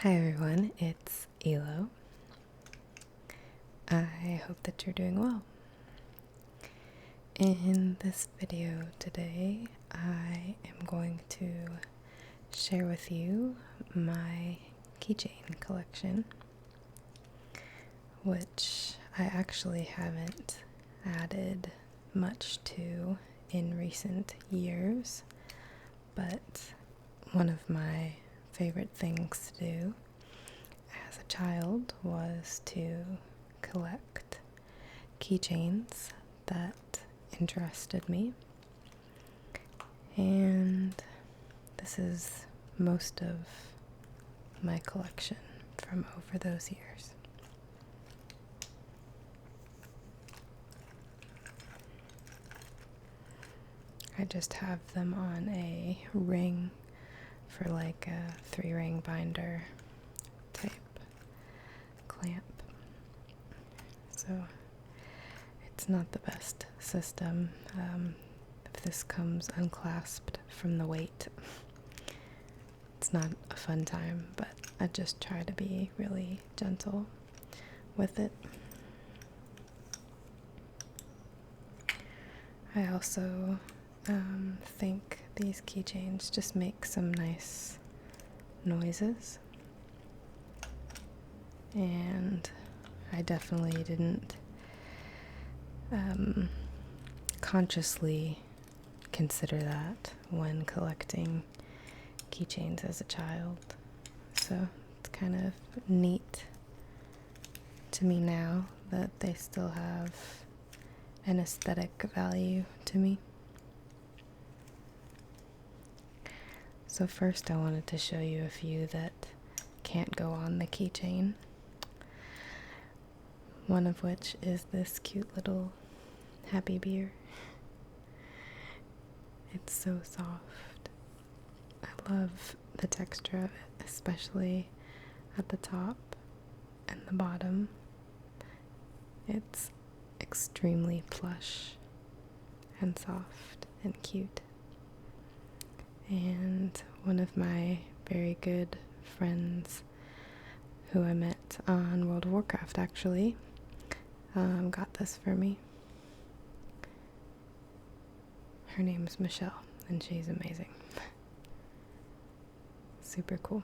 Hi everyone, it's Elo. I hope that you're doing well. In this video today, I am going to share with you my keychain collection, which I actually haven't added much to in recent years, but one of my favorite things to do as a child was to collect keychains that interested me, and this is most of my collection from over those years. I just have them on a ring for like a 3-ring binder type clamp. So it's not the best system. If this comes unclasped from the weight, it's not a fun time, but I just try to be really gentle with it. I also think these keychains just make some nice noises, and I definitely didn't consciously consider that when collecting keychains as a child, so it's kind of neat to me now that they still have an aesthetic value to me. So first I wanted to show you a few that can't go on the keychain. One of which is this cute little happy beer. It's so soft. I love the texture of it, especially at the top and the bottom. It's extremely plush and soft and cute. And one of my very good friends who I met on World of Warcraft actually got this for me. Her name's Michelle, and she's amazing. Super cool.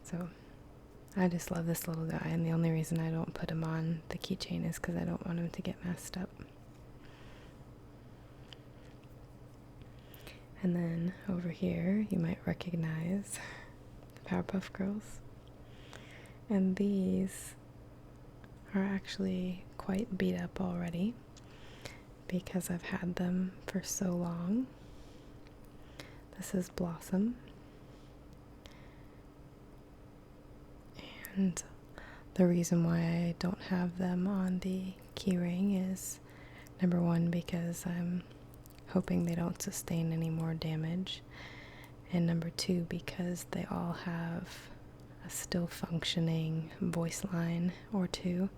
So I just love this little guy, and the only reason I don't put him on the keychain is because I don't want him to get messed up. And then over here, you might recognize the Powerpuff Girls. And these are actually quite beat up already because I've had them for so long. This is Blossom. And the reason why I don't have them on the keyring is, number one, because I'm hoping they don't sustain any more damage, and number two, because they all have a still functioning voice line or two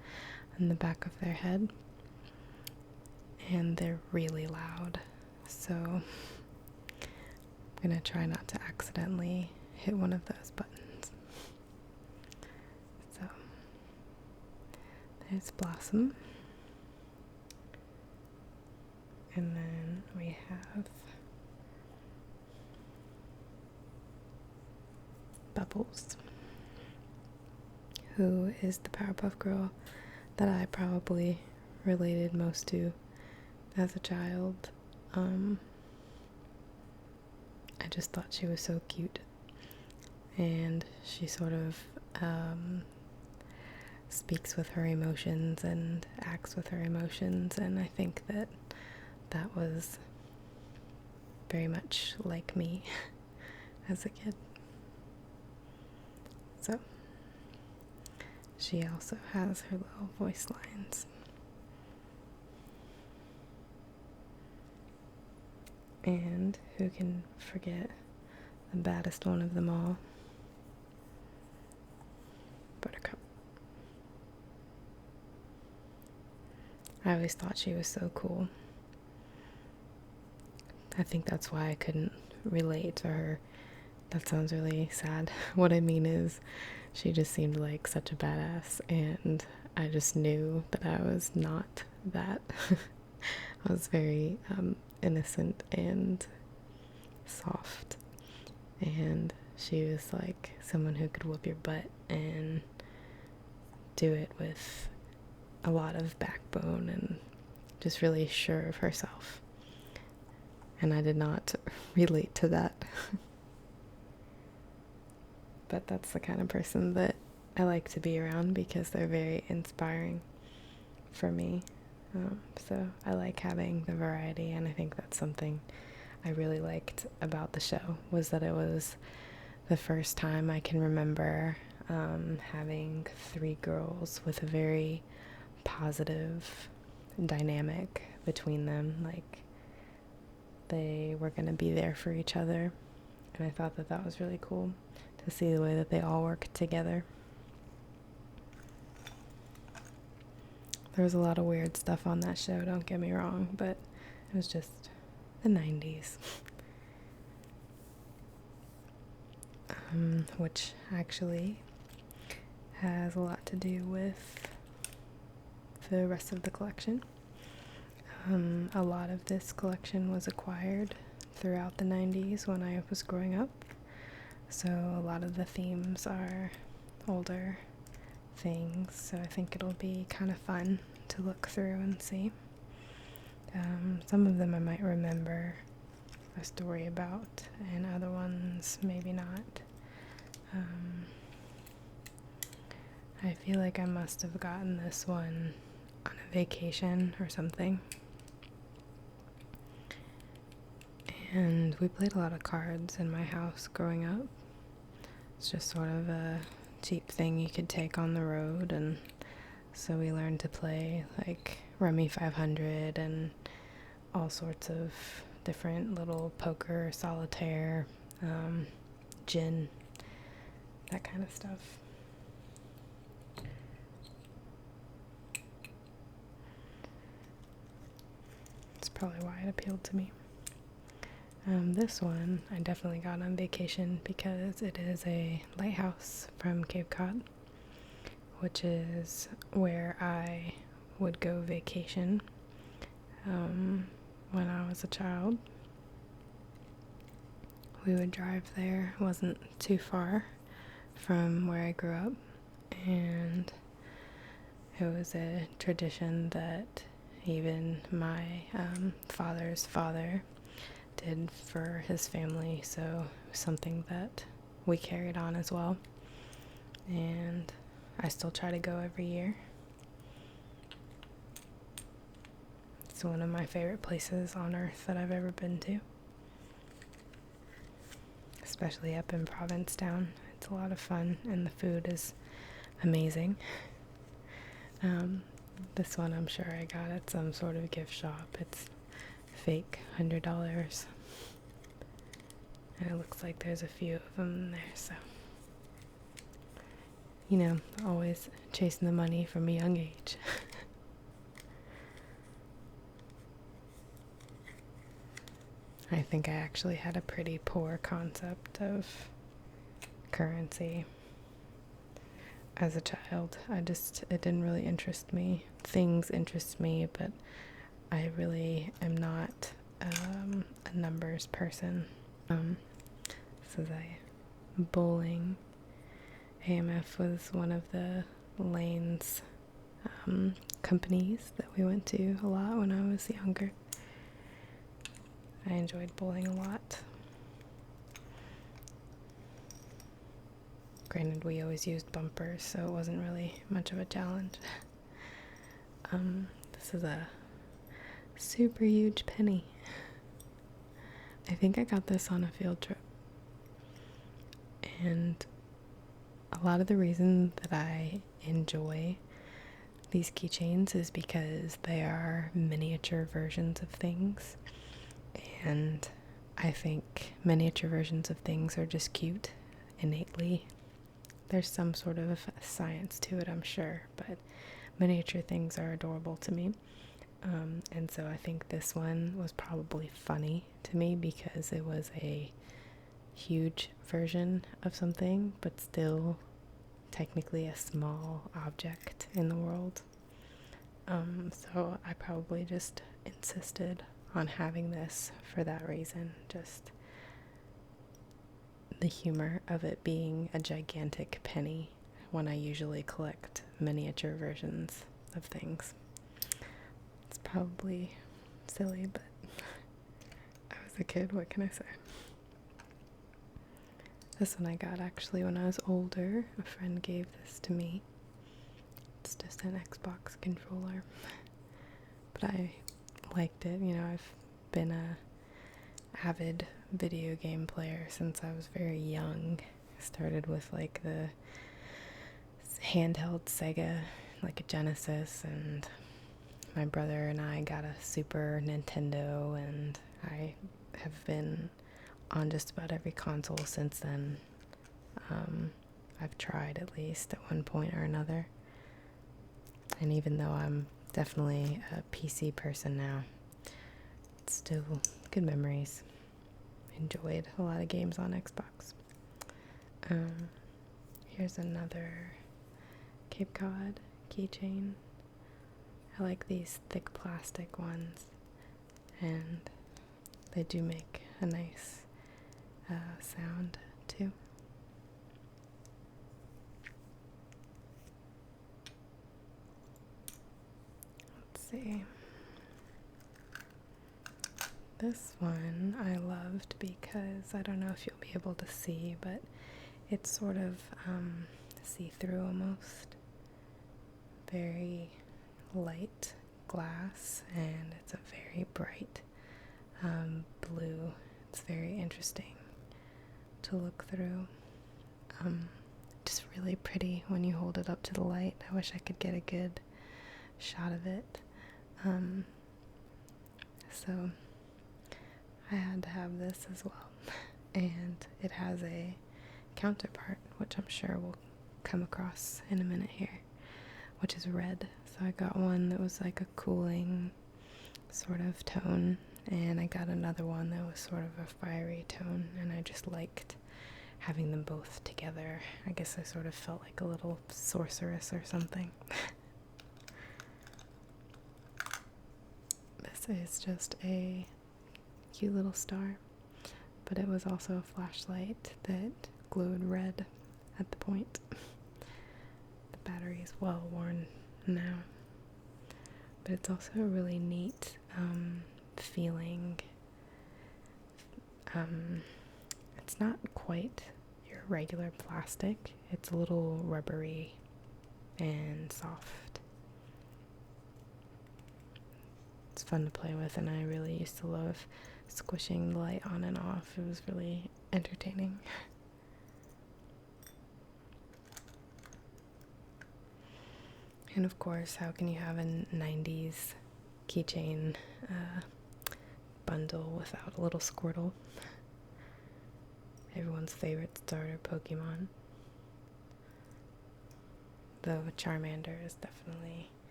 in the back of their head, and they're really loud, so I'm gonna try not to accidentally hit one of those buttons. So there's Blossom. And then we have Bubbles, who is the Powerpuff Girl that I probably related most to as a child. I just thought she was so cute, and she sort of speaks with her emotions and acts with her emotions, and I think that was very much like me as a kid. So she also has her little voice lines. And who can forget the baddest one of them all, Buttercup. I always thought she was so cool. I think that's why I couldn't relate to her that sounds really sad. What I mean is, she just seemed like such a badass, and I just knew that I was not that. I was very innocent and soft, and she was like someone who could whoop your butt and do it with a lot of backbone and just really sure of herself. And I did not relate to that. But that's the kind of person that I like to be around because they're very inspiring for me. So I like having the variety, and I think that's something I really liked about the show, was that it was the first time I can remember having 3 girls with a very positive dynamic between them. Like, they were going to be there for each other, and I thought that that was really cool to see the way that they all work together. There was a lot of weird stuff on that show, don't get me wrong, but it was just the 90s. Which actually has a lot to do with the rest of the collection. A lot of this collection was acquired throughout the 90s when I was growing up, so a lot of the themes are older things, so I think it'll be kind of fun to look through and see. Some of them I might remember a story about, and other ones maybe not. I feel like I must have gotten this one on a vacation or something. And we played a lot of cards in my house growing up. It's just sort of a cheap thing you could take on the road, and so we learned to play like Rummy 500 and all sorts of different little poker, solitaire, gin, that kind of stuff. That's probably why it appealed to me. This one I definitely got on vacation because it is a lighthouse from Cape Cod, which is where I would go vacation when I was a child. We would drive there. It wasn't too far from where I grew up, and it was a tradition that even my father's father did for his family, so it was something that we carried on as well, and I still try to go every year. It's one of my favorite places on earth that I've ever been to, especially up in Provincetown. It's a lot of fun, and the food is amazing. This one I'm sure I got at some sort of gift shop. It's fake $100, and it looks like there's a few of them there, so you know, always chasing the money from a young age. I think I actually had a pretty poor concept of currency as a child. It didn't really interest me. Things interest me, but I really am not a numbers person. This is a bowling. AMF was one of the lanes companies that we went to a lot when I was younger. I enjoyed bowling a lot. Granted, we always used bumpers, so it wasn't really much of a challenge. This is a super huge penny. I think I got this on a field trip. And a lot of the reason that I enjoy these keychains is because they are miniature versions of things. And I think miniature versions of things are just cute innately. There's some sort of science to it, I'm sure, but miniature things are adorable to me. And so I think this one was probably funny to me because it was a huge version of something, but still technically a small object in the world. So I probably just insisted on having this for that reason, just the humor of it being a gigantic penny when I usually collect miniature versions of things. It's probably silly, but I was a kid, what can I say? This one I got actually when I was older. A friend gave this to me. It's just an Xbox controller. But I liked it. You know, I've been a avid video game player since I was very young. Started with like the handheld Sega, like a Genesis, and my brother and I got a Super Nintendo, and I have been on just about every console since then. I've tried at least at one point or another. And even though I'm definitely a PC person now, it's still good memories. Enjoyed a lot of games on Xbox. Here's another Cape Cod keychain. I like these thick plastic ones, and they do make a nice sound too. Let's see. This one I loved because I don't know if you'll be able to see, but it's sort of see-through almost. Very light glass, and it's a very bright blue. It's very interesting to look through. Just really pretty when you hold it up to the light. I wish I could get a good shot of it. So I had to have this as well. And it has a counterpart, which I'm sure we'll come across in a minute here, which is red. So I got one that was like a cooling sort of tone, and I got another one that was sort of a fiery tone, and I just liked having them both together. I guess I sort of felt like a little sorceress or something. This is just a cute little star, but it was also a flashlight that glowed red at the point. The battery is well worn now, but it's also a really neat feeling. It's not quite your regular plastic. It's a little rubbery and soft. It's fun to play with, and I really used to love squishing the light on and off. It was really entertaining. And of course, how can you have a 90s keychain bundle without a little Squirtle? Everyone's favorite starter Pokemon. Though Charmander is definitely...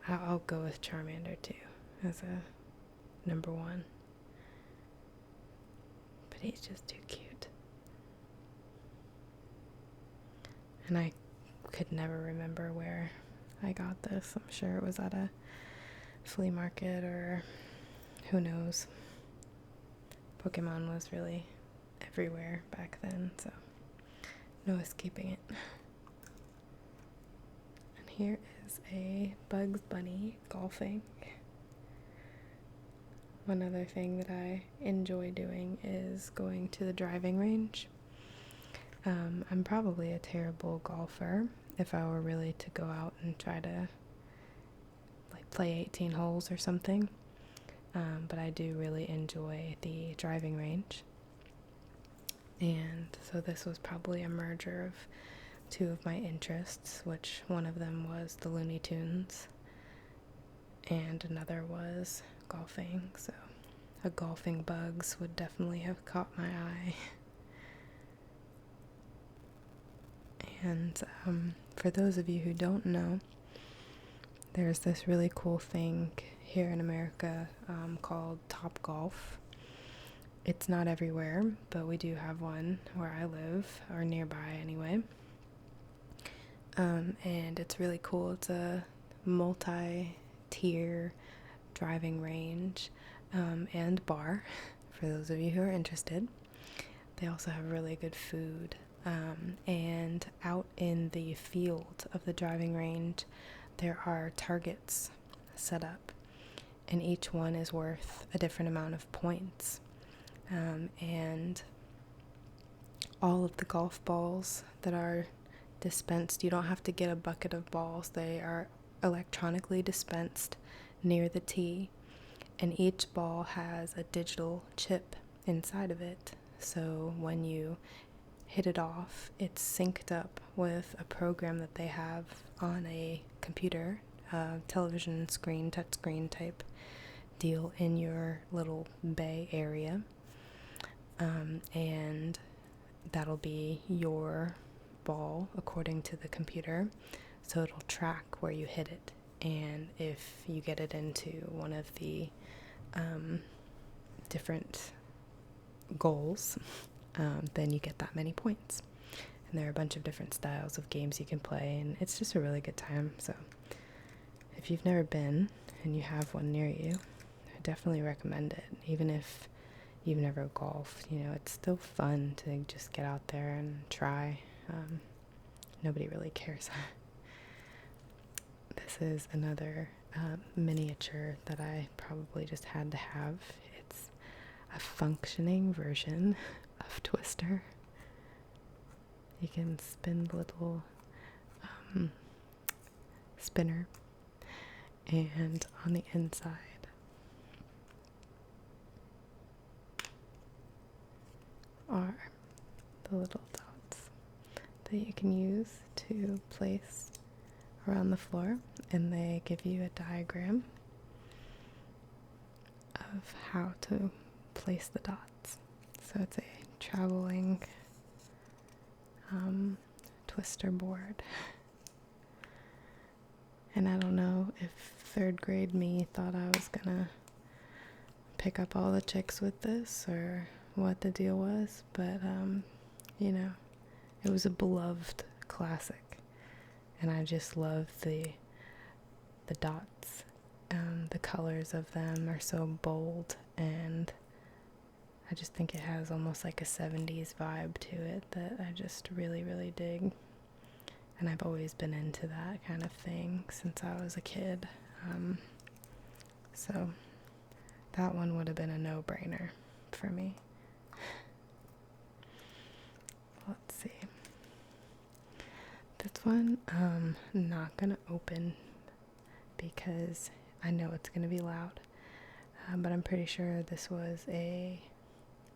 I'll go with Charmander too as a number one. But he's just too cute. And I could never remember where I got this. I'm sure it was at a flea market or who knows. Pokemon was really everywhere back then, so no escaping it. And here is a Bugs Bunny golfing. One other thing that I enjoy doing is going to the driving range. I'm probably a terrible golfer if I were really to go out and try to like play 18 holes or something. But I do really enjoy the driving range. And so this was probably a merger of two of my interests, which one of them was the Looney Tunes and another was golfing. So a golfing Bugs would definitely have caught my eye. And for those of you who don't know, there's this really cool thing here in America called Top Golf, It's not everywhere, but we do have one where I live, or nearby anyway. And it's really cool. It's a multi-tier driving range and bar for those of you who are interested. They also have really good food. And out in the field of the driving range, there are targets set up, and each one is worth a different amount of points. And all of the golf balls that are dispensed, you don't have to get a bucket of balls. They are electronically dispensed near the tee, and each ball has a digital chip inside of it. So when you hit it off, it's synced up with a program that they have on a computer, television screen, touchscreen type deal in your little bay area. And that'll be your ball according to the computer, so it'll track where you hit it, and if you get it into one of the different goals, then you get that many points. And there are a bunch of different styles of games you can play, and it's just a really good time. So if you've never been and you have one near you, I definitely recommend it. Even if you've never golfed, it's still fun to just get out there and try. Nobody really cares. This is another miniature that I probably just had to have. It's a functioning version of Twister. You can spin the little spinner, and on the inside are the little dots that you can use to place around the floor, and they give you a diagram of how to place the dots. So it's a traveling twister board. And I don't know if third grade me thought I was gonna pick up all the chicks with this or what the deal was, but it was a beloved classic, and I just love the dots. The colors of them are so bold, and I just think it has almost like a 70s vibe to it that I just really, really dig. And I've always been into that kind of thing since I was a kid. So that one would have been a no-brainer for me. Let's see. This one I'm not gonna open because I know it's gonna be loud. But I'm pretty sure this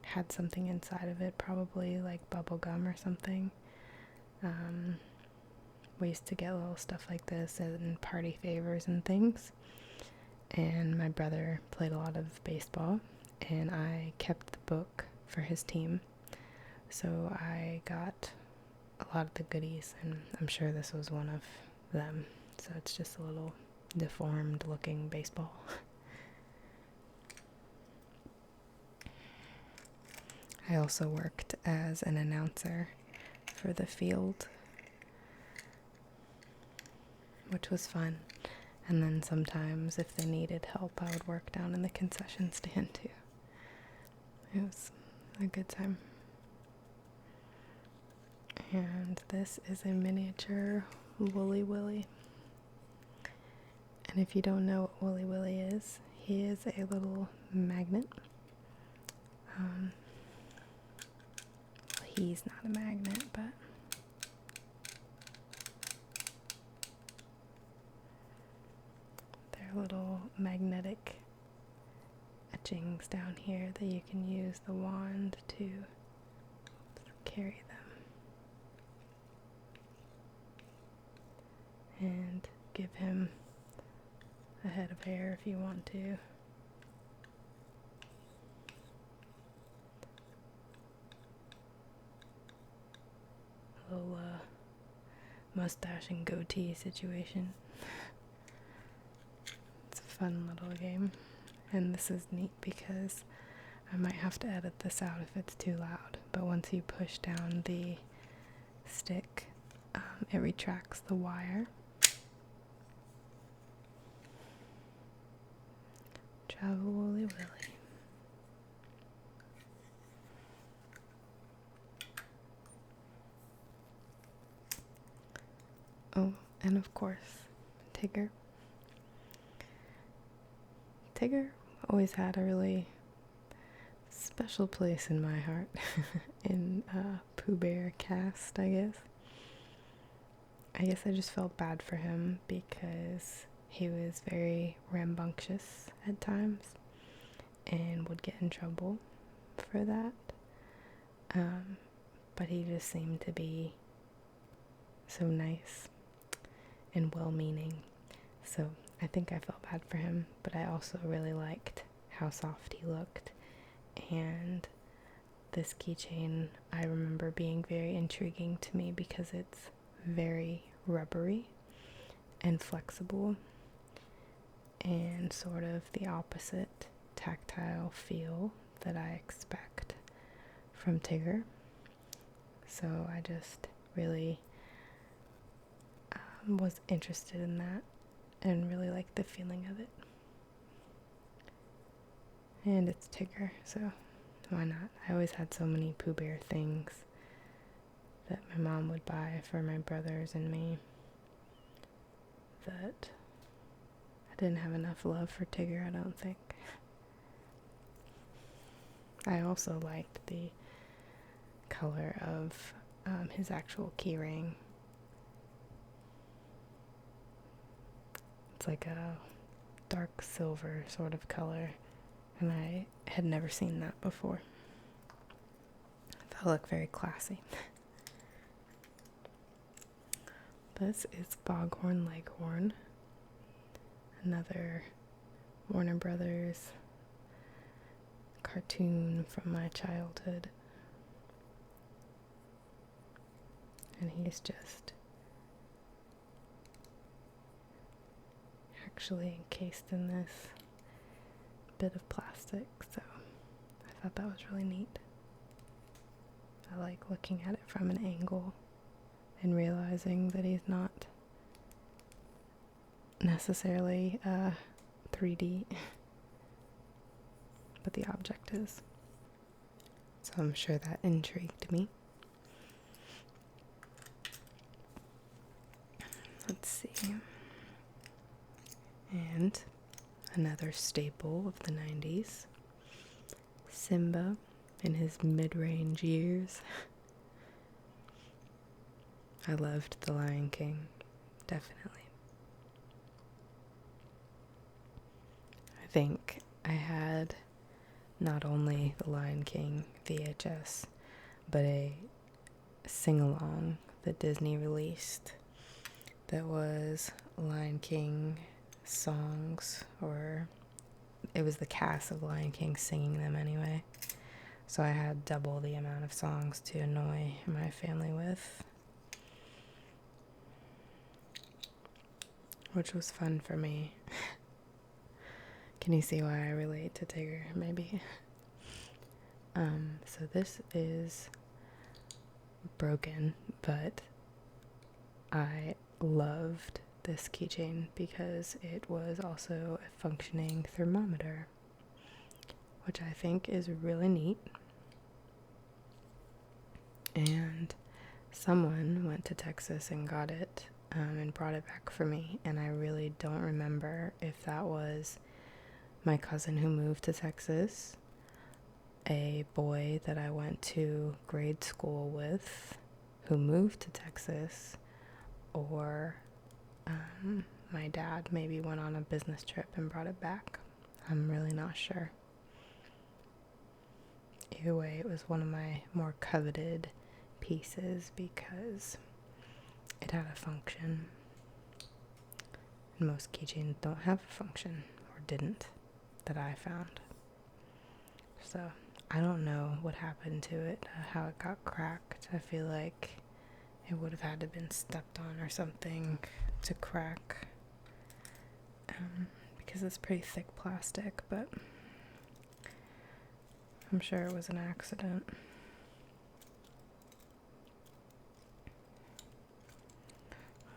had something inside of it, probably like bubble gum or something. We used to get little stuff like this in party favors and things. And my brother played a lot of baseball, and I kept the book for his team. So I got a lot of the goodies, and I'm sure this was one of them. So it's just a little deformed looking baseball. I also worked as an announcer for the field, which was fun. And then sometimes if they needed help, I would work down in the concession stand too. It was a good time. And this is a miniature Willie. And if you don't know what Willie is, he is a little magnet. He's not a magnet, but they're little magnetic etchings down here that you can use the wand to carry them. And give him a head of hair if you want to. A little mustache and goatee situation. It's a fun little game. And this is neat because I might have to edit this out if it's too loud, but once you push down the stick, it retracts the wire. Travel Woolly Willie. Oh, and of course, Tigger. Tigger always had a really special place in my heart in Pooh Bear cast, I guess. I guess I just felt bad for him because he was very rambunctious at times and would get in trouble for that. But he just seemed to be so nice and well-meaning. So I think I felt bad for him, but I also really liked how soft he looked. And this keychain I remember being very intriguing to me because it's very rubbery and flexible and sort of the opposite tactile feel that I expect from Tigger. So I just really was interested in that and really liked the feeling of it. And it's Tigger, so why not? I always had so many Pooh Bear things that my mom would buy for my brothers and me that I didn't have enough love for Tigger, I don't think. I also liked the color of his actual key ring. It's like a dark silver sort of color, and I had never seen that before. That looked very classy. This is Foghorn Leghorn, another Warner Brothers cartoon from my childhood. And he's just actually encased in this bit of plastic, so I thought that was really neat. I like looking at it from an angle and realizing that he's not necessarily 3D, but the object is. So I'm sure that intrigued me. Let's see. And another staple of the 90s, Simba in his mid-range years. I loved The Lion King, definitely. I think I had not only The Lion King VHS, but a sing-along that Disney released that was Lion King songs, or it was the cast of Lion King singing them anyway. So I had double the amount of songs to annoy my family with, which was fun for me. Can you see why I relate to Tigger, maybe? So this is broken, but I loved this keychain because it was also a functioning thermometer, which I think is really neat. And someone went to Texas and got it and brought it back for me, and I really don't remember if that was my cousin who moved to Texas, a boy that I went to grade school with who moved to Texas, or my dad maybe went on a business trip and brought it back. I'm really not sure. Either way, it was one of my more coveted pieces because it had a function. And most keychains don't have a function, or didn't, that I found. So I don't know what happened to it, how it got cracked. I feel like it would have had to have been stepped on or something to crack, because it's pretty thick plastic, but I'm sure it was an accident.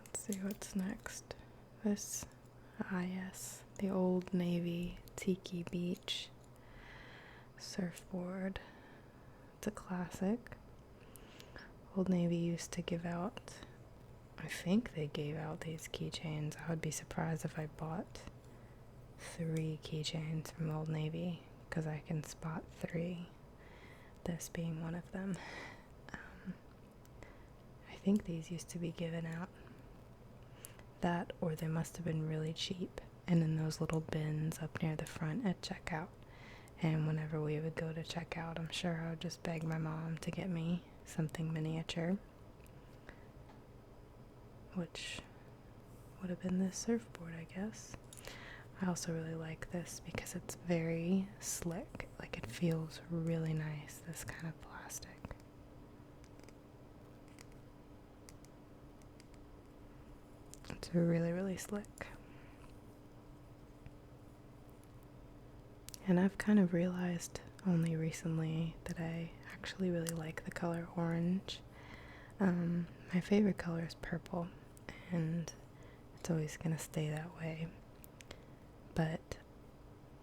Let's see what's next. This, yes, the Old Navy Tiki Beach surfboard. It's a classic. Old Navy used to give out, I think they gave out these keychains. I would be surprised if I bought 3 keychains from Old Navy, because I can spot 3, this being one of them. I think these used to be given out. That, or they must have been really cheap and in those little bins up near the front at checkout. And whenever we would go to checkout, I'm sure I would just beg my mom to get me something miniature, which would have been this surfboard, I guess. I also really like this because it's very slick. Like, it feels really nice, this kind of plastic. It's really, really slick. And I've kind of realized only recently that I actually really like the color orange. My favorite color is purple, and it's always going to stay that way. But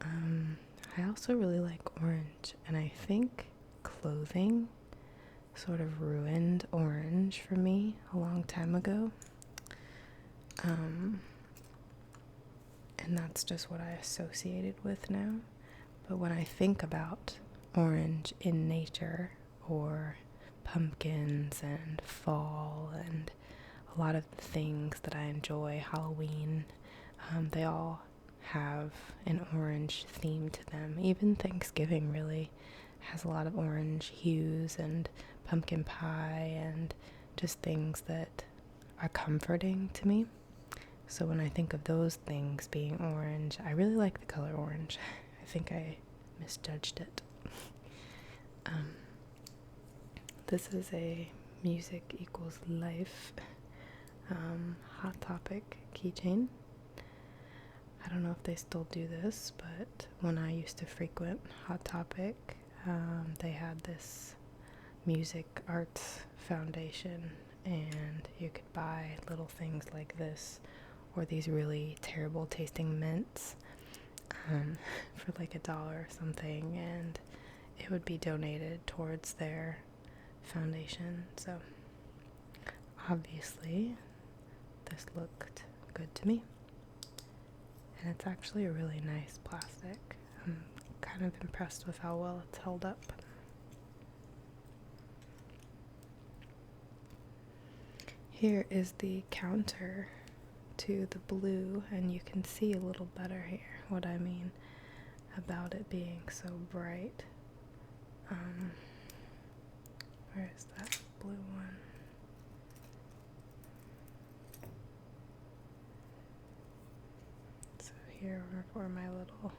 I also really like orange, and I think clothing sort of ruined orange for me a long time ago. And that's just what I associated with now. But when I think about orange in nature, or pumpkins and fall and a lot of the things that I enjoy, Halloween, they all have an orange theme to them. Even Thanksgiving really has a lot of orange hues, and pumpkin pie, and just things that are comforting to me. So when I think of those things being orange, I really like the color orange. I think I misjudged it. This is a Music Equals Life Hot Topic keychain. I don't know if they still do this, but when I used to frequent Hot Topic, they had this music arts foundation, and you could buy little things like this, or these really terrible tasting mints for like $1 or something, and it would be donated towards their foundation. So obviously this looked good to me, and it's actually a really nice plastic. I'm kind of impressed with how well it's held up. Here is the counter to the blue, and you can see a little better here what I mean about it being so bright. Where is that blue one? So here are for my little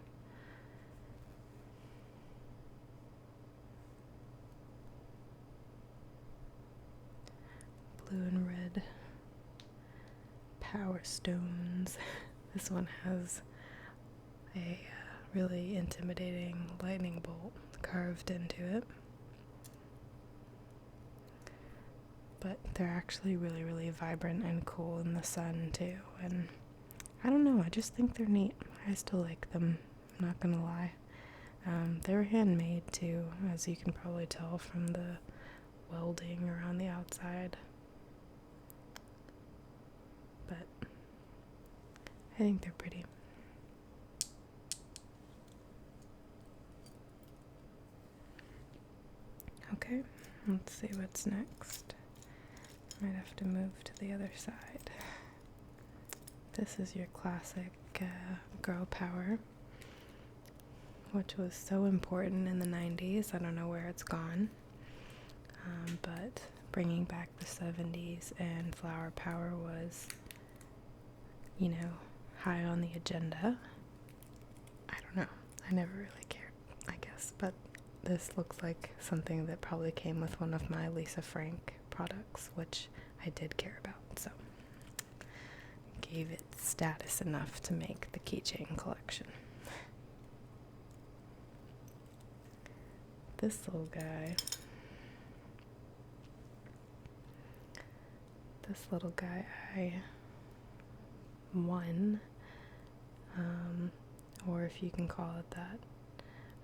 blue and red power stones. This one has a really intimidating lightning bolt carved into it. But they're actually really, really vibrant and cool in the sun too. And I don't know, I just think they're neat. I still like them, I'm not gonna lie. They were handmade too, as you can probably tell from the welding around the outside. But I think they're pretty. Okay, let's see what's next. Might have to move to the other side. This is your classic girl power, which was so important in the 90s. I don't know where it's gone, but bringing back the 70s and flower power was, you know, high on the agenda. I don't know, I never really cared, I guess, but this looks like something that probably came with one of my Lisa Frank products, which I did care about, so gave it status enough to make the keychain collection. this little guy. This little guy I won, or if you can call it that.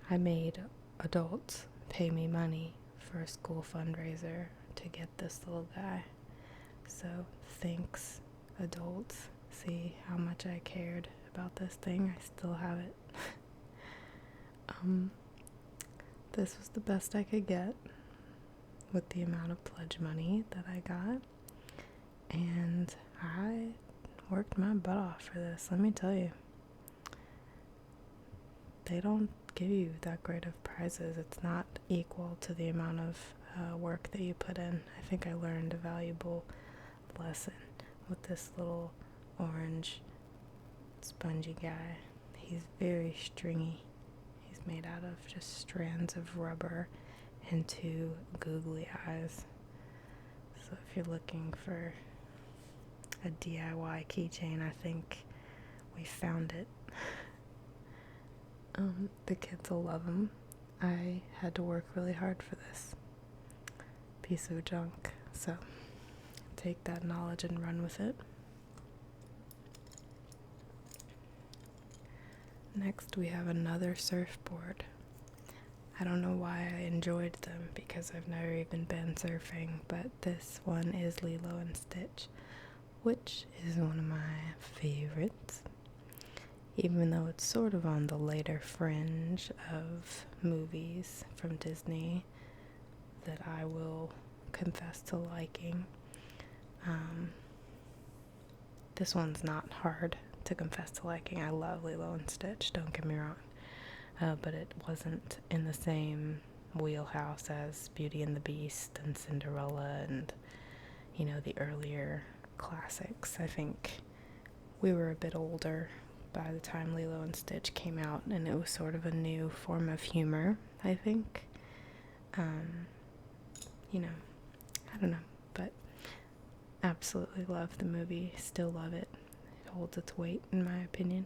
I made adults pay me money for a school fundraiser to get this little guy. So thanks, adults. See how much I cared about this thing? I still have it. This was the best I could get with the amount of pledge money that I got. And I worked my butt off for this, let me tell you. They don't give you that great of prizes. It's not equal to the amount of work that you put in. I think I learned a valuable lesson with this little orange spongy guy. He's very stringy. He's made out of just strands of rubber and two googly eyes. So if you're looking for a DIY keychain, I think we found it. The kids will love them. I had to work really hard for this piece of junk, so take that knowledge and run with it. Next we have another surfboard. I don't know why I enjoyed them because I've never even been surfing, but this one is Lilo and Stitch, which is one of my favorites. Even though it's sort of on the later fringe of movies from Disney that I will confess to liking. This one's not hard to confess to liking. I love Lilo and Stitch, don't get me wrong. But it wasn't in the same wheelhouse as Beauty and the Beast and Cinderella and, the earlier classics. I think we were a bit older by the time Lilo and Stitch came out, and it was sort of a new form of humor, I think. I don't know, but absolutely love the movie, still love it. It holds its weight, in my opinion.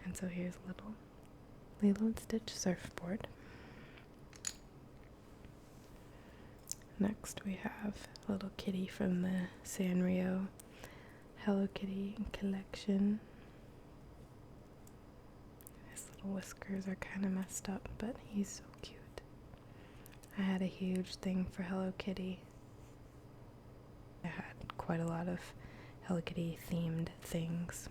And so here's a little Lilo and Stitch surfboard. Next we have a little kitty from the Sanrio Hello Kitty collection. His little whiskers are kind of messed up, but he's so cute. I had a huge thing for Hello Kitty. I had quite a lot of Hello Kitty themed things,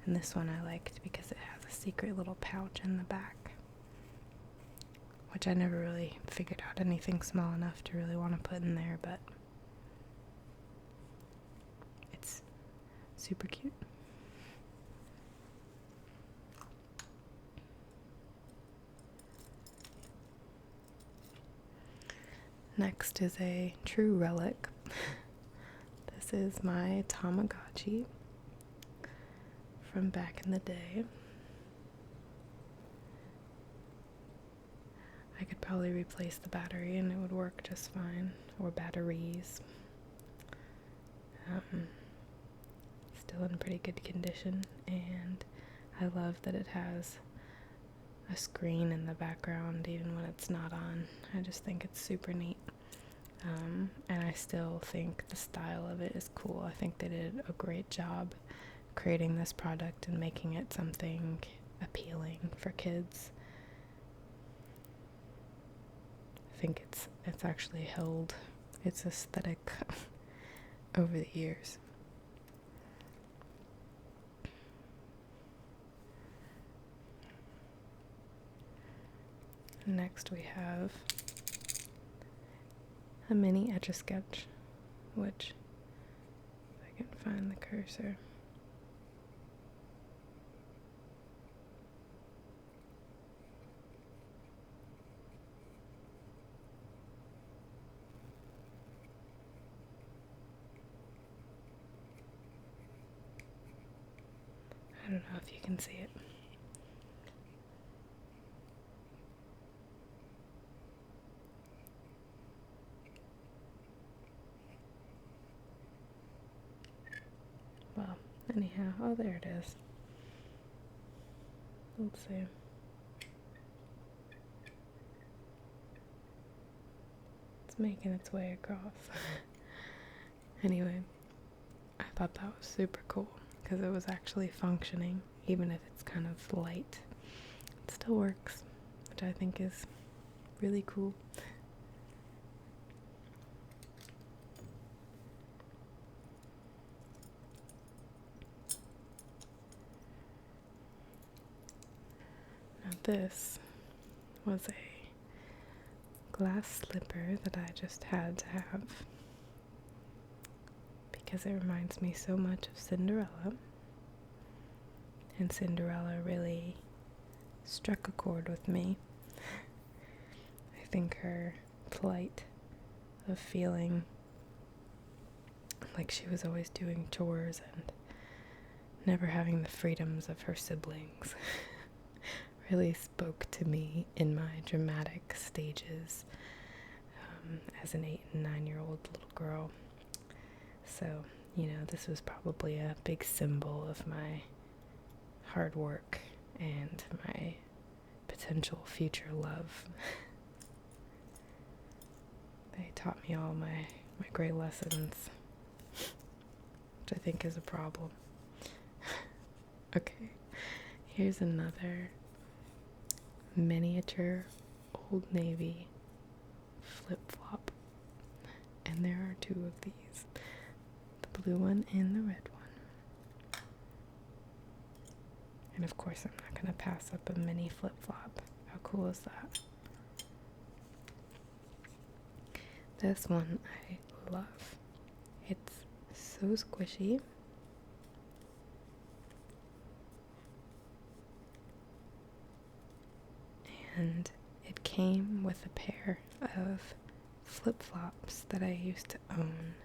and this one I liked because it has a secret little pouch in the back, which I never really figured out anything small enough to really want to put in there, but it's super cute. Next is a true relic. This is my Tamagotchi from back in the day. I could probably replace the battery and it would work just fine, or batteries. Still in pretty good condition, and I love that it has a screen in the background even when it's not on. I just think it's super neat. And I still think the style of it is cool. I think they did a great job creating this product and making it something appealing for kids. I think it's actually held its aesthetic over the years. Next we have a mini Etch-a-Sketch, which, if I can find the cursor. I don't know if you can see it. Well, anyhow, oh, there it is. Let's see. It's making its way across. Anyway, I thought that was super cool because it was actually functioning, even if it's kind of light. It still works, which I think is really cool. Now this was a glass slipper that I just had to have because it reminds me so much of Cinderella, and Cinderella really struck a chord with me. I think her plight of feeling like she was always doing chores and never having the freedoms of her siblings really spoke to me in my dramatic stages as an 8 and 9-year-old little girl. So, you know, this was probably a big symbol of my hard work and my potential future love. They taught me all my great lessons, which I think is a problem. Okay, here's another miniature Old Navy flip-flop, and there are two of these, the blue one and the red one. And of course I'm not going to pass up a mini flip-flop. How cool is that? This one I love. It's so squishy. And it came with a pair of flip-flops that I used to own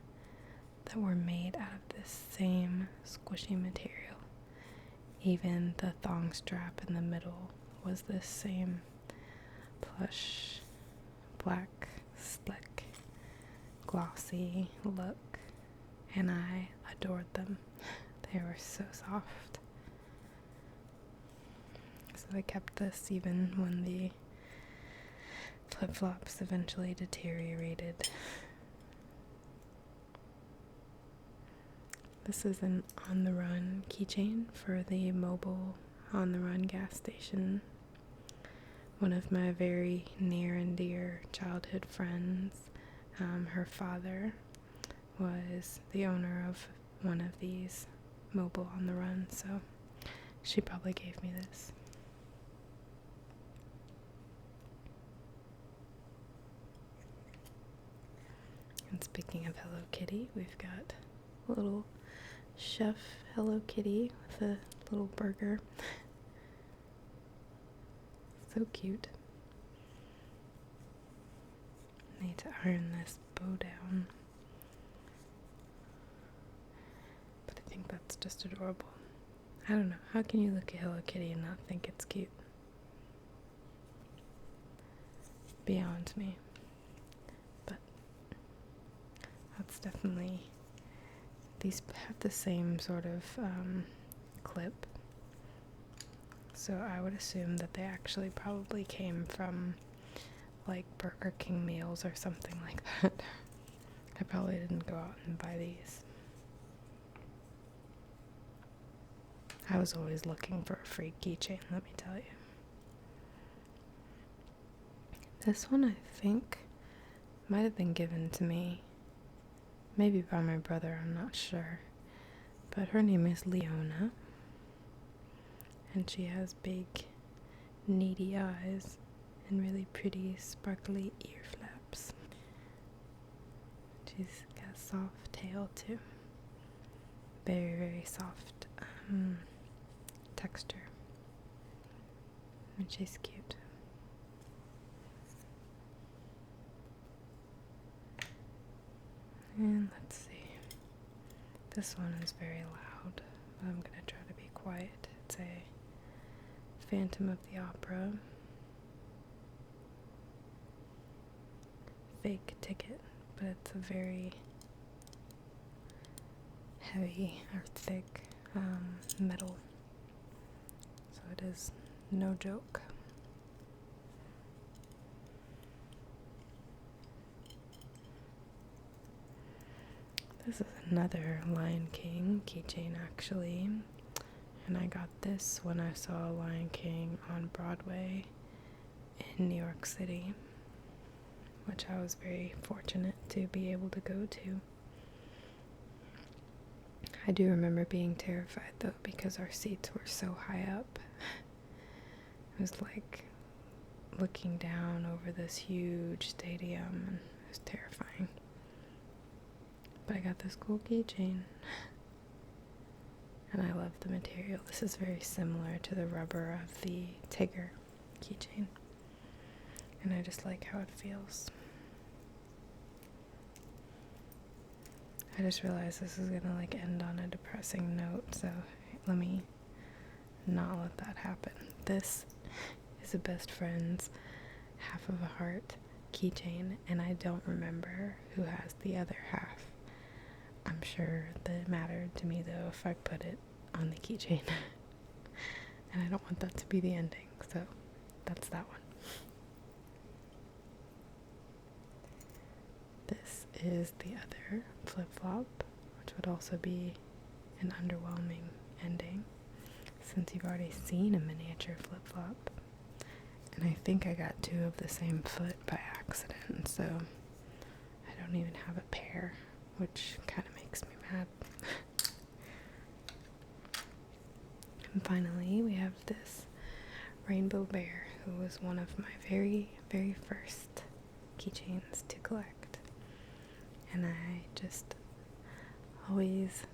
that were made out of this same squishy material. Even the thong strap in the middle was this same plush, black, slick, glossy look, and I adored them. They were so soft. So I kept this even when the flip-flops eventually deteriorated. This is an on-the-run keychain for the mobile on-the-run gas station. One of my very near and dear childhood friends, her father was the owner of one of these mobile on-the-run, so she probably gave me this. And speaking of Hello Kitty, we've got a little chef Hello Kitty with a little burger. So cute. Need to iron this bow down, but I think that's just adorable. I don't know, how can you look at Hello Kitty and not think it's cute? Beyond me. But that's definitely, these have the same sort of clip, so I would assume that they actually probably came from like Burger King meals or something like that. I probably didn't go out and buy these. I was always looking for a free keychain, let me tell you. This one I think might have been given to me, maybe by my brother, I'm not sure. But her name is Leona, and she has big, needy eyes and really pretty, sparkly ear flaps. She's got a soft tail too. Very, very soft texture. And she's cute. And let's see. This one is very loud, but I'm gonna try to be quiet. It's a Phantom of the Opera fake ticket, but it's a very heavy or thick metal, so it is no joke. This is another Lion King keychain actually, and I got this when I saw Lion King on Broadway in New York City, which I was very fortunate to be able to go to. I do remember being terrified though because our seats were so high up. It was like looking down over this huge stadium, and it was terrifying. But I got this cool keychain. And I love the material. This is very similar to the rubber of the Tigger keychain. And I just like how it feels. I just realized this is gonna like end on a depressing note, so let me not let that happen. This is a best friend's half of a heart keychain, and I don't remember who has the other half. I'm sure that it mattered to me though if I put it on the keychain. And I don't want that to be the ending, so that's that one. This is the other flip-flop, which would also be an underwhelming ending since you've already seen a miniature flip-flop. And I think I got two of the same foot by accident, so I don't even have a pair, which kind of makes me mad. And finally, we have this rainbow bear, who was one of my very, very first keychains to collect. And I just always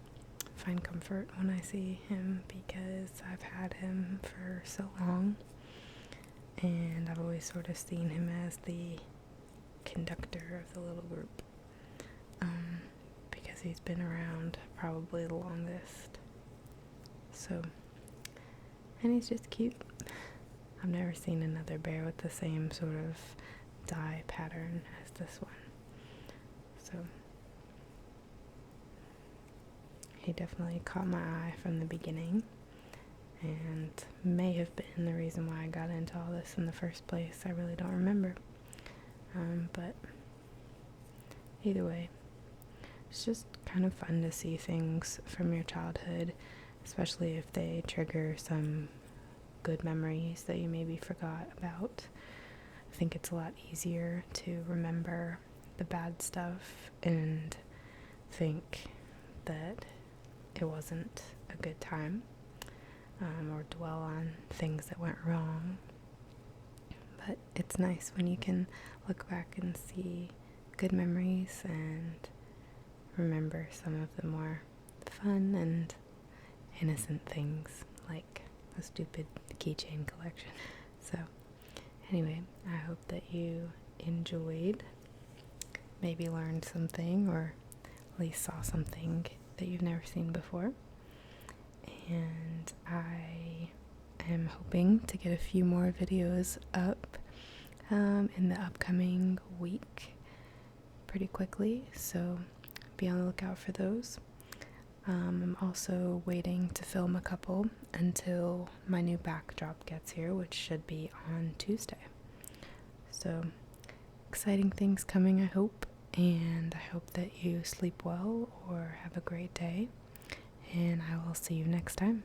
find comfort when I see him because I've had him for so long, and I've always sort of seen him as the conductor of the little group. Because he's been around probably the longest. So, and he's just cute. I've never seen another bear with the same sort of dye pattern as this one. So, he definitely caught my eye from the beginning, and may have been the reason why I got into all this in the first place. I really don't remember. But either way, it's just kind of fun to see things from your childhood, especially if they trigger some good memories that you maybe forgot about. I think it's a lot easier to remember the bad stuff and think that it wasn't a good time, or dwell on things that went wrong. But it's nice when you can look back and see good memories and remember some of the more fun and innocent things, like a stupid keychain collection. So anyway, I hope that you enjoyed, maybe learned something, or at least saw something that you've never seen before. And I am hoping to get a few more videos up in the upcoming week pretty quickly, so be on the lookout for those. I'm also waiting to film a couple until my new backdrop gets here, which should be on Tuesday. So exciting things coming, I hope, and I hope that you sleep well or have a great day, and I will see you next time.